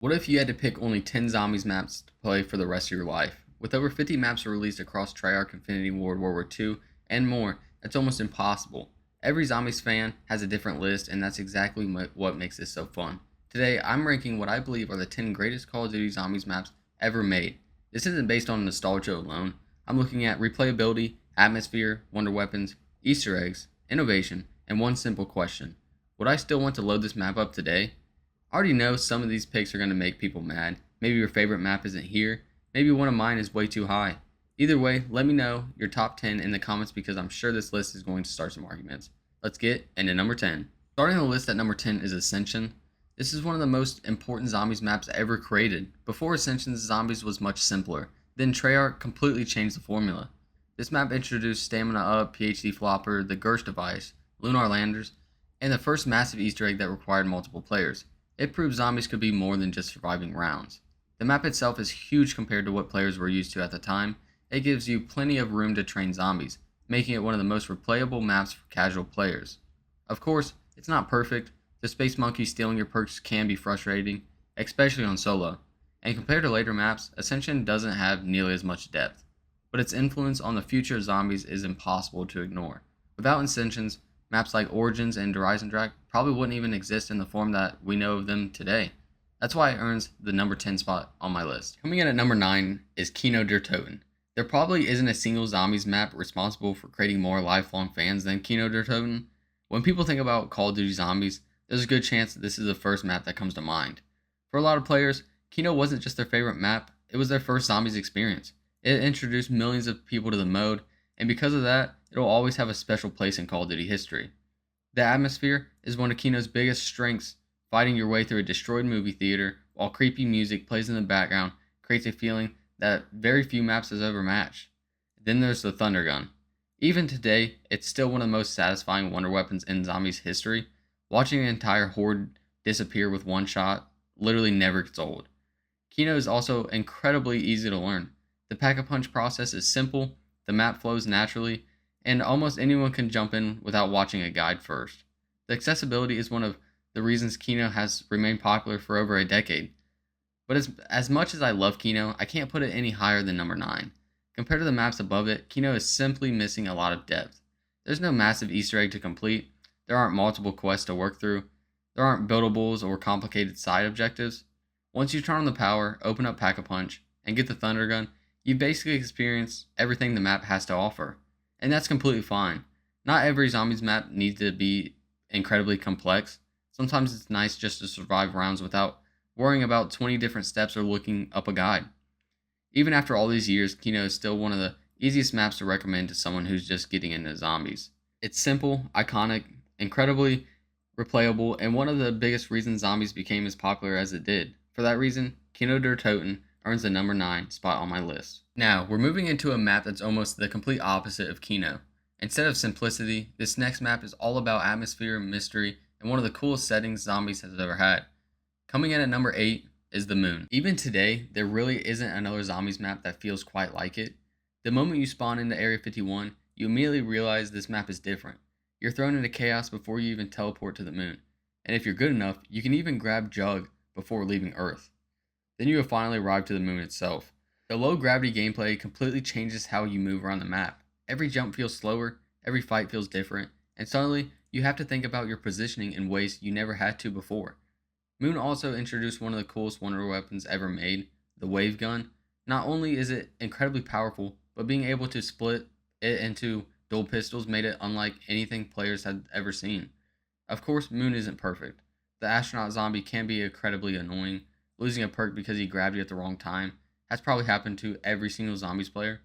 What if you had to pick only 10 Zombies maps to play for the rest of your life? With over 50 maps released across Treyarch, Infinity Ward, World War II, and more, that's almost impossible. Every Zombies fan has a different list, and that's exactly what makes this so fun. Today, I'm ranking what I believe are the 10 greatest Call of Duty Zombies maps ever made. This isn't based on nostalgia alone. I'm looking at replayability, atmosphere, wonder weapons, Easter eggs, innovation, and one simple question. Would I still want to load this map up today? I already know some of these picks are going to make people mad. Maybe your favorite map isn't here. Maybe one of mine is way too high. Either way, let me know your top 10 in the comments because I'm sure this list is going to start some arguments. Let's get into number 10. Starting the list at number 10 is Ascension. This is one of the most important Zombies maps ever created. Before Ascension, Zombies was much simpler. Then Treyarch completely changed the formula. This map introduced Stamina Up, PhD Flopper, the Gersh device, Lunar Landers, and the first massive Easter egg that required multiple players. It proved Zombies could be more than just surviving rounds. The map itself is huge compared to what players were used to at the time. It gives you plenty of room to train zombies, making it one of the most replayable maps for casual players. Of course, it's not perfect. The Space Monkey stealing your perks can be frustrating, especially on solo. And compared to later maps, Ascension doesn't have nearly as much depth, but its influence on the future of zombies is impossible to ignore. Without Ascensions, maps like Origins and Der Eisendrache probably wouldn't even exist in the form that we know of them today. That's why it earns the number 10 spot on my list. Coming in at number 9 is Kino der Toten. There probably isn't a single Zombies map responsible for creating more lifelong fans than Kino der Toten. When people think about Call of Duty Zombies, there's a good chance that this is the first map that comes to mind. For a lot of players, Kino wasn't just their favorite map, it was their first Zombies experience. It introduced millions of people to the mode, and because of that, it'll always have a special place in Call of Duty history. The atmosphere is one of Kino's biggest strengths. Fighting your way through a destroyed movie theater while creepy music plays in the background creates a feeling that very few maps has ever matched. Then there's the Thunder Gun. Even today, it's still one of the most satisfying wonder weapons in Zombies history. Watching an entire horde disappear with one shot literally never gets old. Kino is also incredibly easy to learn. The pack-a-punch process is simple, the map flows naturally, and almost anyone can jump in without watching a guide first. The accessibility is one of the reasons Kino has remained popular for over a decade. But as much as I love Kino, I can't put it any higher than number 9. Compared to the maps above it, Kino is simply missing a lot of depth. There's no massive Easter egg to complete, there aren't multiple quests to work through, there aren't buildables or complicated side objectives. Once you turn on the power, open up Pack-a-Punch, and get the Thunder Gun, you basically experience everything the map has to offer. And that's completely fine. Not every Zombies map needs to be incredibly complex. Sometimes it's nice just to survive rounds without worrying about 20 different steps or looking up a guide. Even after all these years, Kino is still one of the easiest maps to recommend to someone who's just getting into zombies. It's simple, iconic, incredibly replayable, and one of the biggest reasons Zombies became as popular as it did. For that reason, Kino der Toten earns the number 9 spot on my list. Now, we're moving into a map that's almost the complete opposite of Kino. Instead of simplicity, this next map is all about atmosphere, mystery, and one of the coolest settings Zombies has ever had. Coming in at number 8 is the Moon. Even today, there really isn't another Zombies map that feels quite like it. The moment you spawn into Area 51, you immediately realize this map is different. You're thrown into chaos before you even teleport to the Moon. And if you're good enough, you can even grab Jug before leaving Earth. Then you have finally arrived to the Moon itself. The low gravity gameplay completely changes how you move around the map. Every jump feels slower, every fight feels different, and suddenly you have to think about your positioning in ways you never had to before. Moon also introduced one of the coolest wonder weapons ever made, the Wave Gun. Not only is it incredibly powerful, but being able to split it into dual pistols made it unlike anything players had ever seen. Of course, Moon isn't perfect. The astronaut zombie can be incredibly annoying. Losing a perk because he grabbed you at the wrong time has probably happened to every single Zombies player.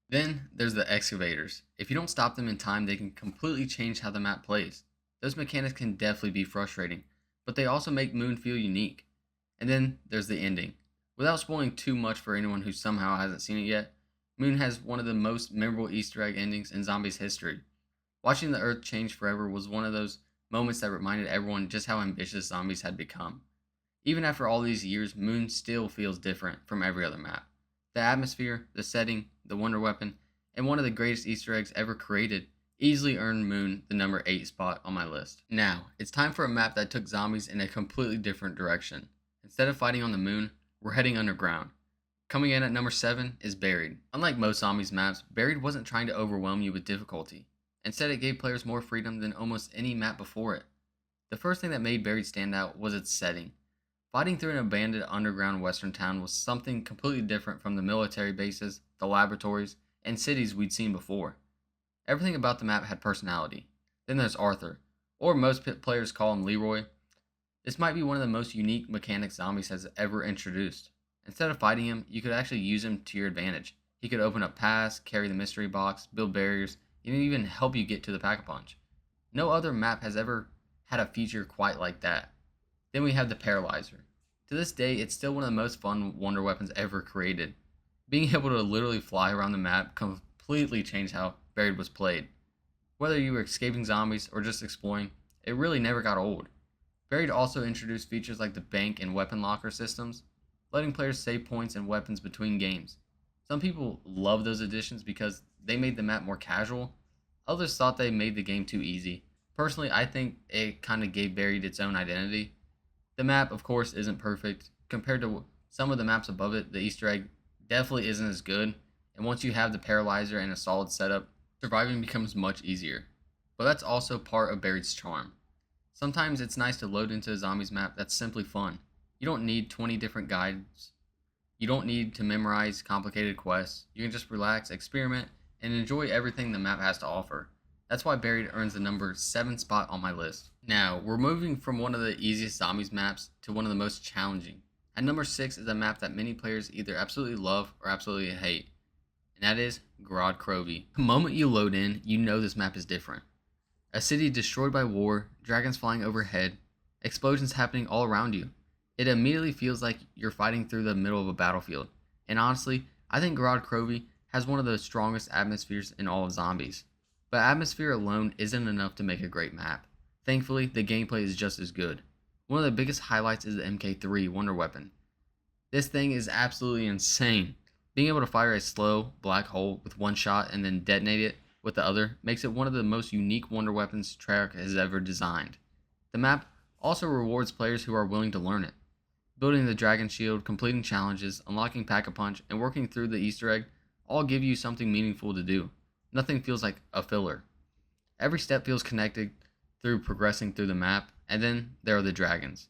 Then there's the excavators. If you don't stop them in time, they can completely change how the map plays. Those mechanics can definitely be frustrating, but they also make Moon feel unique. And then there's the ending. Without spoiling too much for anyone who somehow hasn't seen it yet, Moon has one of the most memorable Easter egg endings in Zombies history. Watching the Earth change forever was one of those moments that reminded everyone just how ambitious Zombies had become. Even after all these years, Moon still feels different from every other map. The atmosphere, the setting, the wonder weapon, and one of the greatest Easter eggs ever created easily earned Moon the number 8 spot on my list. Now, it's time for a map that took Zombies in a completely different direction. Instead Instead of fighting on the moon, we're heading underground. Coming in at number 7 is Buried. Unlike most Zombies maps, Buried wasn't trying to overwhelm you with difficulty. Instead, it gave players more freedom than almost any map before it. The first thing that made Buried stand out was its setting. Fighting through an abandoned underground western town was something completely different from the military bases, the laboratories, and cities we'd seen before. Everything about the map had personality. Then there's Arthur, or most players call him Leroy. This might be one of the most unique mechanics Zombies has ever introduced. Instead of fighting him, you could actually use him to your advantage. He could open up paths, carry the mystery box, build barriers, and even help you get to the Pack-a-Punch. No other map has ever had a feature quite like that. Then we have the Paralyzer. To this day, it's still one of the most fun wonder weapons ever created. Being able to literally fly around the map completely changed how Buried was played. Whether you were escaping zombies or just exploring, it really never got old. Buried also introduced features like the bank and weapon locker systems, letting players save points and weapons between games. Some people love those additions because they made the map more casual. Others thought they made the game too easy. Personally, I think it kind of gave Buried its own identity. The map, of course, isn't perfect. Compared to some of the maps above it, the Easter egg definitely isn't as good, and once you have the Paralyzer and a solid setup, surviving becomes much easier. But that's also part of Buried's charm. Sometimes it's nice to load into a Zombies map that's simply fun. You don't need 20 different guides. You don't need to memorize complicated quests. You can just relax, experiment, and enjoy everything the map has to offer. That's why Buried earns the number 7 spot on my list. Now, we're moving from one of the easiest Zombies maps to one of the most challenging. At number 6 is a map that many players either absolutely love or absolutely hate, and that is Grod Krovi. The moment you load in, you know this map is different. A city destroyed by war, dragons flying overhead, explosions happening all around you. It immediately feels like you're fighting through the middle of a battlefield, and honestly, I think Grod Krovi has one of the strongest atmospheres in all of Zombies. But atmosphere alone isn't enough to make a great map. Thankfully, the gameplay is just as good. One of the biggest highlights is the MK3 Wonder Weapon. This thing is absolutely insane. Being able to fire a slow black hole with one shot and then detonate it with the other makes it one of the most unique wonder weapons Treyarch has ever designed. The map also rewards players who are willing to learn it. Building the Dragon Shield, completing challenges, unlocking Pack-a-Punch, and working through the Easter egg all give you something meaningful to do. Nothing feels like a filler. Every step feels connected through progressing through the map, and then there are the dragons.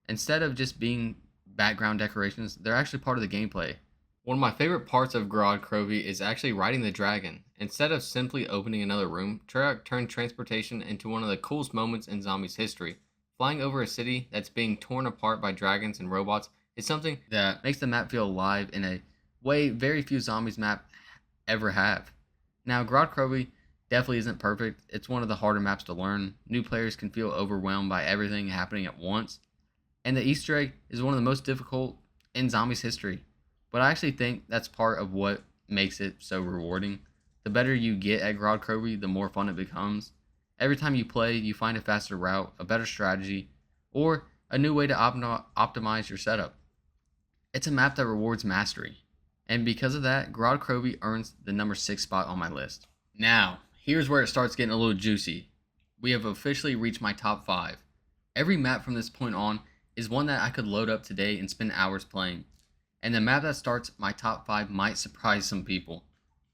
Instead of just being background decorations, they're actually part of the gameplay. One of my favorite parts of Grod Krovi is actually riding the dragon. Instead of simply opening another room, Treyarch turned transportation into one of the coolest moments in Zombies history. Flying over a city that's being torn apart by dragons and robots is something that makes the map feel alive in a way very few Zombies maps ever have. Now, Grod Krovi definitely isn't perfect. It's one of the harder maps to learn. New players can feel overwhelmed by everything happening at once. And the Easter egg is one of the most difficult in Zombies history. But I actually think that's part of what makes it so rewarding. The better you get at Grod Krovi, the more fun it becomes. Every time you play, you find a faster route, a better strategy, or a new way to optimize your setup. It's a map that rewards mastery. And because of that, Grod Krovi earns the number 6 spot on my list. Now, here's where it starts getting a little juicy. We have officially reached my top 5. Every map from this point on is one that I could load up today and spend hours playing. And the map that starts my top 5 might surprise some people.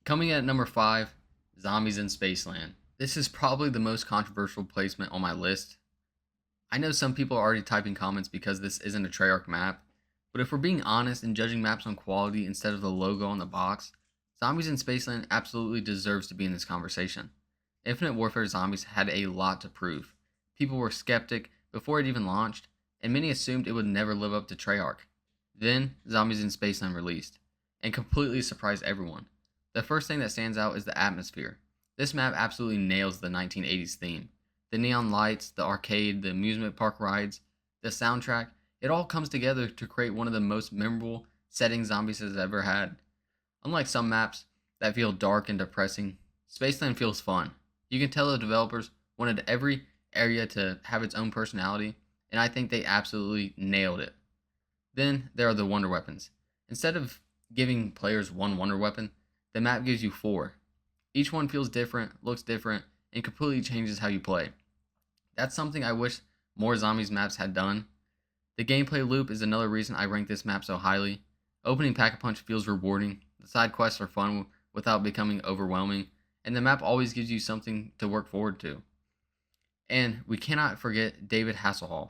Coming in at number 5, Zombies in Spaceland. This is probably the most controversial placement on my list. I know some people are already typing comments because this isn't a Treyarch map, but if we're being honest and judging maps on quality instead of the logo on the box, Zombies in Spaceland absolutely deserves to be in this conversation. Infinite Warfare Zombies had a lot to prove. People were skeptic before it even launched, and many assumed it would never live up to Treyarch. Then, Zombies in Spaceland released, and completely surprised everyone. The first thing that stands out is the atmosphere. This map absolutely nails the 1980s theme. The neon lights, the arcade, the amusement park rides, the soundtrack, it all comes together to create one of the most memorable settings Zombies has ever had. Unlike some maps that feel dark and depressing, Spaceland feels fun. You can tell the developers wanted every area to have its own personality, and I think they absolutely nailed it. Then there are the wonder weapons. Instead of giving players one wonder weapon, the map gives you 4. Each one feels different, looks different, and completely changes how you play. That's something I wish more Zombies maps had done. The gameplay loop is another reason I rank this map so highly. Opening Pack-a-Punch feels rewarding, the side quests are fun without becoming overwhelming, and the map always gives you something to work forward to. And we cannot forget David Hasselhoff.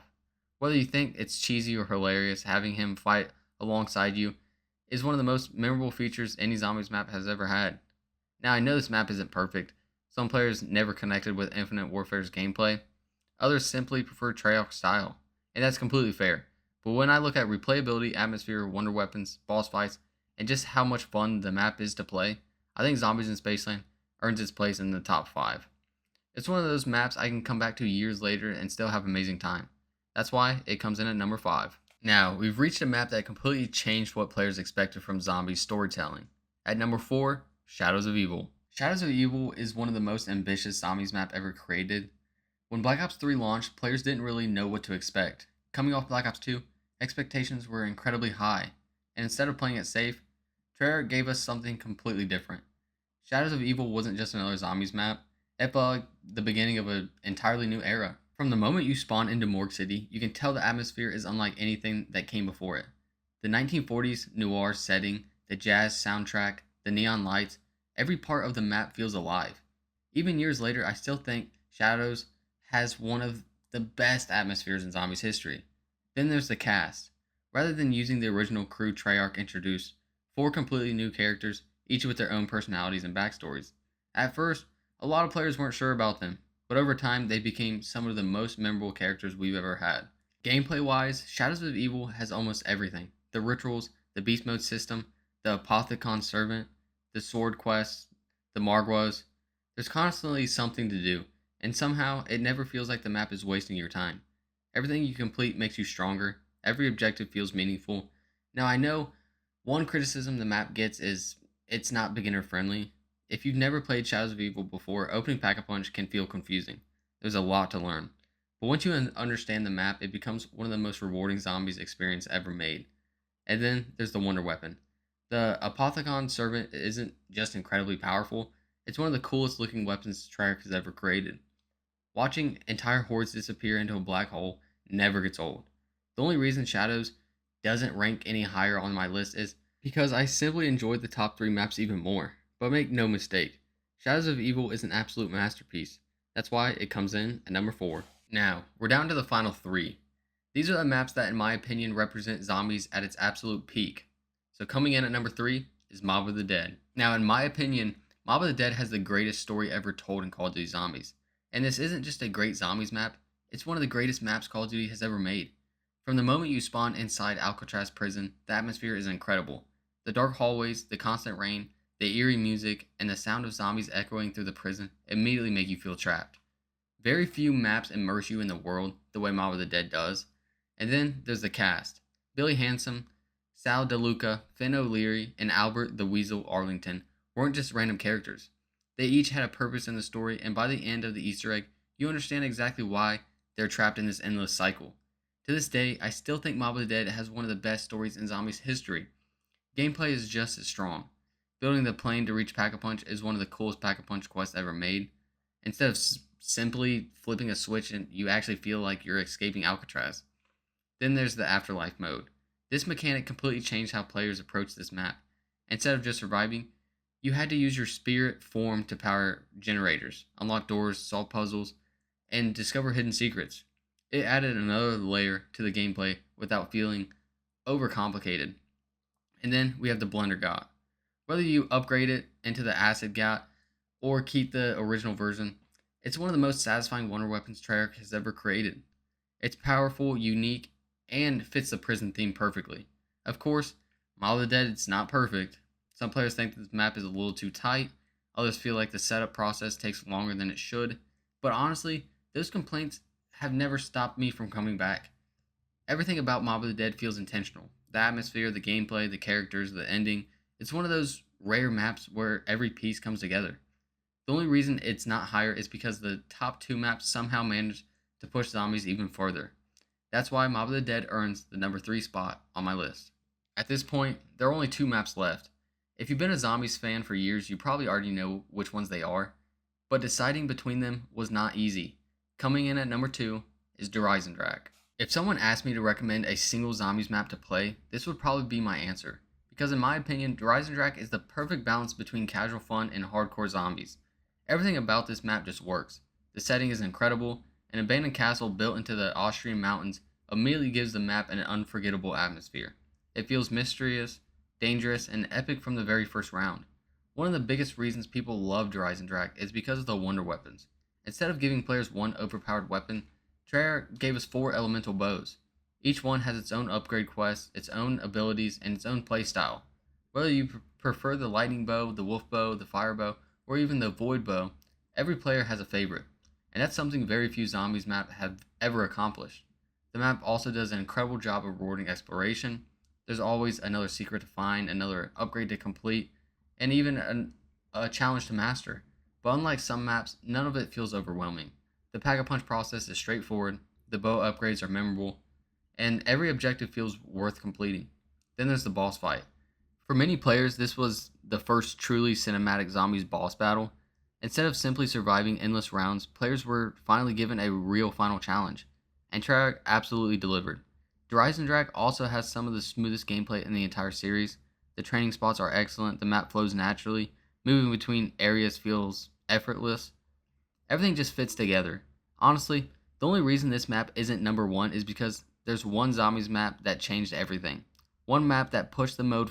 Whether you think it's cheesy or hilarious, having him fight alongside you is one of the most memorable features any Zombies map has ever had. Now, I know this map isn't perfect. Some players never connected with Infinite Warfare's gameplay. Others simply prefer Treyarch's style, and that's completely fair. But when I look at replayability, atmosphere, wonder weapons, boss fights, and just how much fun the map is to play, I think Zombies in Spaceland earns its place in the top 5. It's one of those maps I can come back to years later and still have amazing time. That's why it comes in at number 5. Now, we've reached a map that completely changed what players expected from Zombies storytelling. At number 4, Shadows of Evil. Shadows of Evil is one of the most ambitious Zombies map ever created. When Black Ops 3 launched, players didn't really know what to expect. Coming off Black Ops 2, expectations were incredibly high, and instead of playing it safe, Treyarch gave us something completely different. Shadows of Evil wasn't just another Zombies map, it felt like the beginning of an entirely new era. From the moment you spawn into Morgue City, you can tell the atmosphere is unlike anything that came before it. The 1940s noir setting, the jazz soundtrack, the neon lights, every part of the map feels alive. Even years later, I still think Shadows has one of the best atmospheres in Zombies history. Then there's the cast. Rather than using the original crew Treyarch introduced, 4 completely new characters, each with their own personalities and backstories. At first, a lot of players weren't sure about them, but over time they became some of the most memorable characters we've ever had. Gameplay-wise, Shadows of Evil has almost everything. The rituals, the beast mode system, the Apothicon servant, the sword quests, the Margwas. There's constantly something to do, and somehow it never feels like the map is wasting your time. Everything you complete makes you stronger, every objective feels meaningful. Now I know one criticism the map gets is it's not beginner friendly. If you've never played Shadows of Evil before, opening Pack-a-Punch can feel confusing. There's a lot to learn. But once you understand the map, it becomes one of the most rewarding Zombies experience ever made. And then there's the Wonder Weapon. The Apothicon Servant isn't just incredibly powerful, it's one of the coolest looking weapons Treyarch has ever created. Watching entire hordes disappear into a black hole never gets old. The only reason Shadows doesn't rank any higher on my list is because I simply enjoyed the top 3 maps even more. But make no mistake, Shadows of Evil is an absolute masterpiece. That's why it comes in at number 4. Now, we're down to the final 3. These are the maps that in my opinion represent Zombies at its absolute peak. So coming in at number 3 is Mob of the Dead. Now in my opinion, Mob of the Dead has the greatest story ever told in Call of Duty Zombies. And this isn't just a great Zombies map, it's one of the greatest maps Call of Duty has ever made. From the moment you spawn inside Alcatraz prison, the atmosphere is incredible. The dark hallways, the constant rain, the eerie music, and the sound of zombies echoing through the prison immediately make you feel trapped. Very few maps immerse you in the world the way Mob of the Dead does. And then there's the cast. Billy Handsome, Sal DeLuca, Finn O'Leary, and Albert the Weasel Arlington weren't just random characters. They each had a purpose in the story, and by the end of the Easter egg, you understand exactly why they're trapped in this endless cycle. To this day, I still think Mob of the Dead has one of the best stories in Zombies history. Gameplay is just as strong. Building the plane to reach Pack-a-Punch is one of the coolest Pack-a-Punch quests ever made. Instead of simply flipping a switch and you actually feel like you're escaping Alcatraz. Then there's the Afterlife mode. This mechanic completely changed how players approach this map. Instead of just surviving, you had to use your spirit form to power generators, unlock doors, solve puzzles, and discover hidden secrets. It added another layer to the gameplay without feeling overcomplicated. And then we have the Blender God. Whether you upgrade it into the Acid God or keep the original version, it's one of the most satisfying wonder weapons Treyarch has ever created. It's powerful, unique, and fits the prison theme perfectly. Of course, Mob of the Dead it's not perfect. Some players think this map is a little too tight, others feel like the setup process takes longer than it should, but honestly, those complaints have never stopped me from coming back. Everything about Mob of the Dead feels intentional. The atmosphere, the gameplay, the characters, the ending. It's one of those rare maps where every piece comes together. The only reason it's not higher is because the top 2 maps somehow managed to push Zombies even further. That's why Mob of the Dead earns the number 3 spot on my list. At this point, there are only 2 maps left. If you've been a Zombies fan for years, you probably already know which ones they are, but deciding between them was not easy. Coming in at number 2 is Der Eisendrache. If someone asked me to recommend a single zombies map to play, this would probably be my answer. Because in my opinion, Der Eisendrache is the perfect balance between casual fun and hardcore zombies. Everything about this map just works. The setting is incredible. An abandoned castle built into the Austrian mountains immediately gives the map an unforgettable atmosphere. It feels mysterious, dangerous, and epic from the very first round. One of the biggest reasons people love Der Eisendrache is because of the wonder weapons. Instead of giving players one overpowered weapon, Treyarch gave us 4 elemental bows. Each one has its own upgrade quest, its own abilities, and its own playstyle. Whether you prefer the lightning bow, the wolf bow, the fire bow, or even the void bow, every player has a favorite. And that's something very few zombies maps have ever accomplished. The map also does an incredible job of rewarding exploration. There's always another secret to find, another upgrade to complete, and even a challenge to master. But unlike some maps, none of it feels overwhelming. The pack-a-punch process is straightforward, the bow upgrades are memorable, and every objective feels worth completing. Then there's the boss fight. For many players, this was the first truly cinematic zombies boss battle. Instead of simply surviving endless rounds, players were finally given a real final challenge, and Treyarch absolutely delivered. Der Eisendrache also has some of the smoothest gameplay in the entire series. The training spots are excellent, the map flows naturally, moving between areas feels effortless. Everything just fits together. Honestly, the only reason this map isn't number 1 is because there's one zombies map that changed everything. One map that pushed the mode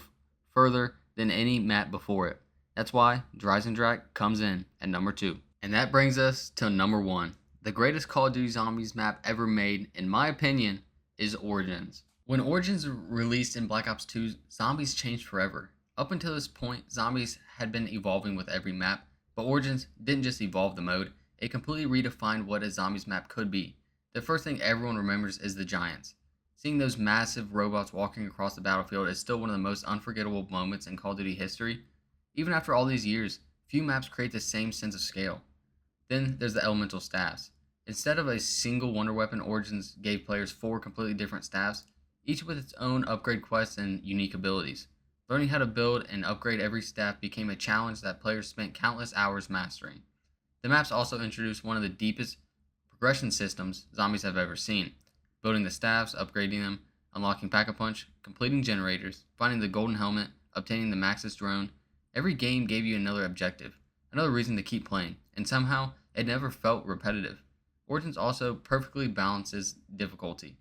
further than any map before it. That's why Der Eisendrache comes in at number 2. And that brings us to number 1. The greatest Call of Duty Zombies map ever made, in my opinion, is Origins. When Origins released in Black Ops 2, zombies changed forever. Up until this point, zombies had been evolving with every map, but Origins didn't just evolve the mode, it completely redefined what a zombies map could be. The first thing everyone remembers is the giants. Seeing those massive robots walking across the battlefield is still one of the most unforgettable moments in Call of Duty history. Even after all these years, few maps create the same sense of scale. Then there's the elemental staffs. Instead of a single wonder weapon, Origins gave players 4 completely different staffs, each with its own upgrade quests and unique abilities. Learning how to build and upgrade every staff became a challenge that players spent countless hours mastering. The maps also introduced one of the deepest progression systems zombies have ever seen. Building the staffs, upgrading them, unlocking Pack-a-Punch, completing generators, finding the golden helmet, obtaining the Maxis drone. Every game gave you another objective, another reason to keep playing, and somehow it never felt repetitive. Origins also perfectly balances difficulty.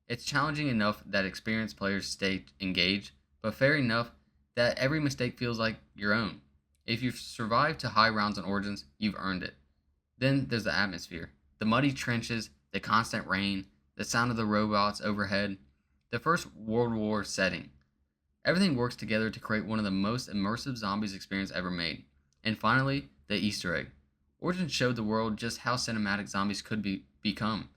It's challenging enough that experienced players stay engaged, but fair enough that every mistake feels like your own. If you've survived to high rounds on Origins, you've earned it. Then there's the atmosphere. The muddy trenches, the constant rain, the sound of the robots overhead, the first World War setting. Everything works together to create one of the most immersive zombies experience ever made. And finally, the Easter egg. Origins showed the world just how cinematic zombies could become.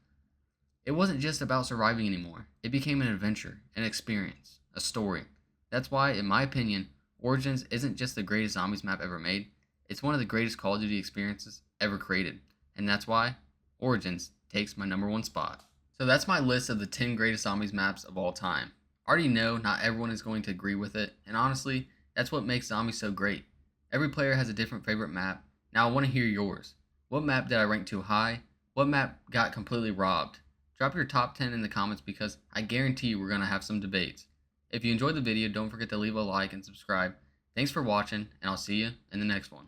It wasn't just about surviving anymore. It became an adventure, an experience, a story. That's why, in my opinion, Origins isn't just the greatest zombies map ever made, it's one of the greatest Call of Duty experiences ever created. And that's why Origins takes my number 1 spot. So that's my list of the 10 greatest zombies maps of all time. I already know not everyone is going to agree with it, and honestly, that's what makes zombies so great. Every player has a different favorite map. Now I want to hear yours. What map did I rank too high? What map got completely robbed? Drop your top 10 in the comments because I guarantee you we're going to have some debates. If you enjoyed the video, don't forget to leave a like and subscribe. Thanks for watching, and I'll see you in the next one.